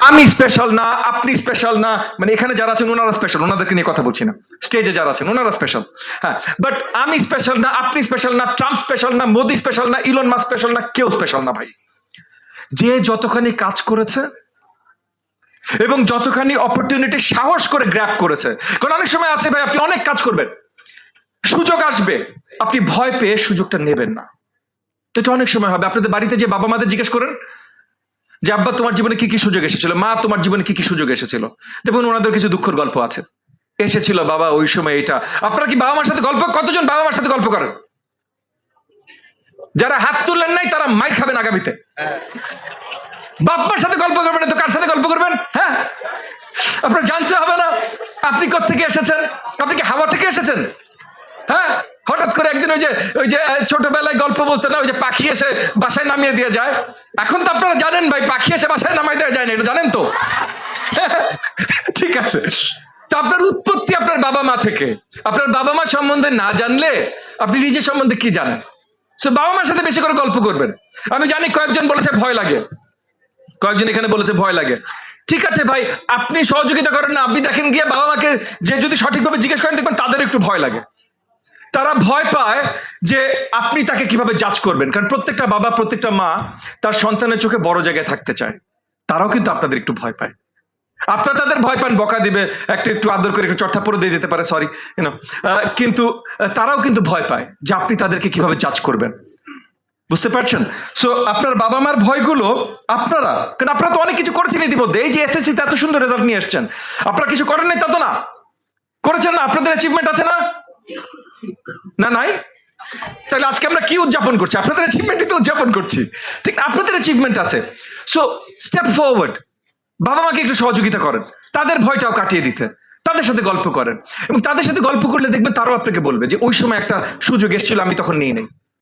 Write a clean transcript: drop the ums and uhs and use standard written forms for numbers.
আমি স্পেশাল না, আপনি স্পেশাল না, মানে এখানে যারা আছেন ওনারা স্পেশাল, ওনাদেরকে নিয়ে কথা বলছি না, স্টেজে যারা আছেন ওনারা স্পেশাল। হ্যাঁ, বাট আমি স্পেশাল না, আপনি স্পেশাল না, ট্রাম্প স্পেশাল না, মোদি স্পেশাল না, ইলন মাস্ক স্পেশাল না, কেউ স্পেশাল না ভাই। যে যতখানি কাজ করেছে এবং যতখানি অপরচুনিটি সাহস করে গ্র্যাব করেছে, কারণ অনেক সময় আছে ভাই আপনি অনেক কাজ করবেন, সুযোগ আসবে, আপনি ভয় পেয়ে সুযোগটা নেবেন না। এটা অনেক সময় হবে। আপনাদের বাড়িতে যে বাবা মাদের জিজ্ঞেস করেন যে আব্বা তোমার জীবনে কি কি সুযোগ এসেছিল, মা তোমার জীবনে কি কি সুযোগ এসেছিল, দেখুন ওনাদের কিছু দুঃখের গল্প আছে। এসেছিল বাবা ওই সময় এটা। আপনারা কি বাবা মার সাথে গল্প, কতজন বাবা মার সাথে গল্প করেন? যারা হাত তুললেন নাই তারা মাইর খাবেন আগামীতে। বাপ্পার সাথে গল্প করবেন তো কার সাথে গল্প করবেন? হ্যাঁ, আপনার জানতে হবে না আপনি কোত্থেকে এসেছেন। আপনি কি হাওয়া থেকে এসেছেন? হ্যাঁ, হঠাৎ করে একদিন ওই যে ছোটবেলায় গল্প বলতো না, ওই যে পাখি এসে বাসায় নামিয়ে দিয়ে যায়। এখন তো আপনারা জানেন ভাই পাখি এসে বাসায় নামাই দেওয়া যায় না, এটা জানেন তো? ঠিক আছে, তো আপনার উৎপত্তি আপনার বাবা মা থেকে। আপনার বাবা মা সম্বন্ধে না জানলে আপনি নিজের সম্বন্ধে কি জানেন? সো বাবা মার সাথে বেশি করে গল্প করবেন। আমি জানি কয়েকজন বলেছে ভয় লাগে, কয়েকজন এখানে বলেছে ভয় লাগে। ঠিক আছে ভাই, আপনি সহযোগিতা করেন না, আপনি দেখেন গিয়ে বাবা মাকে যে যদি সঠিকভাবে জিজ্ঞেস করেন দেখবেন তাদের একটু ভয় লাগে। তারা ভয় পায় যে আপনি তাকে কিভাবে জাজ করবেন, কারণ প্রত্যেকটা বাবা প্রত্যেকটা মা তার সন্তানের চোখে বড় জায়গায় থাকতে চায়। তারাও কিন্তু আপনাদের একটু ভয় পায়। আপনারা তাদের ভয় পান, বকা দিবে, একটু আদর করে একটু চড়থাপ্পড় দিয়ে দিতে পারে, সরি কিন্তু তারাও কিন্তু ভয় পায় যে আপনি তাদেরকে কিভাবে জাজ করবেন। বুঝতে পারছেন? সো আপনার বাবা মার ভয়গুলো আপনারা, কারণ আপনারা তো অনেক কিছু করেছেন ইতিমধ্যে। এই যে এসএসসি তে এত সুন্দর রেজাল্ট নিয়ে এসেছেন, আপনারা কিছু করেন নাই তা তো না, করেছেন না? আপনাদের অ্যাচিভমেন্ট আছে না? না নাই? তাহলে আজকে আমরা কি উদযাপন করছি? আপনাদের অ্যাচিভমেন্টই তো উদযাপন করছি। ঠিক, আপনাদের অ্যাচিভমেন্ট আছে। সো স্টেপ ফরওয়ার্ড, বাবা মাকে একটু সহযোগিতা করেন, তাদের ভয়টাও কাটিয়ে দিতে, তাদের সাথে গল্প করেন, এবং তাদের সাথে গল্প করলে দেখবেন তারাও আপনাকে বলবে যে ওই সময় একটা সুযোগ এসেছিল আমি তখন নিয়ে নেই।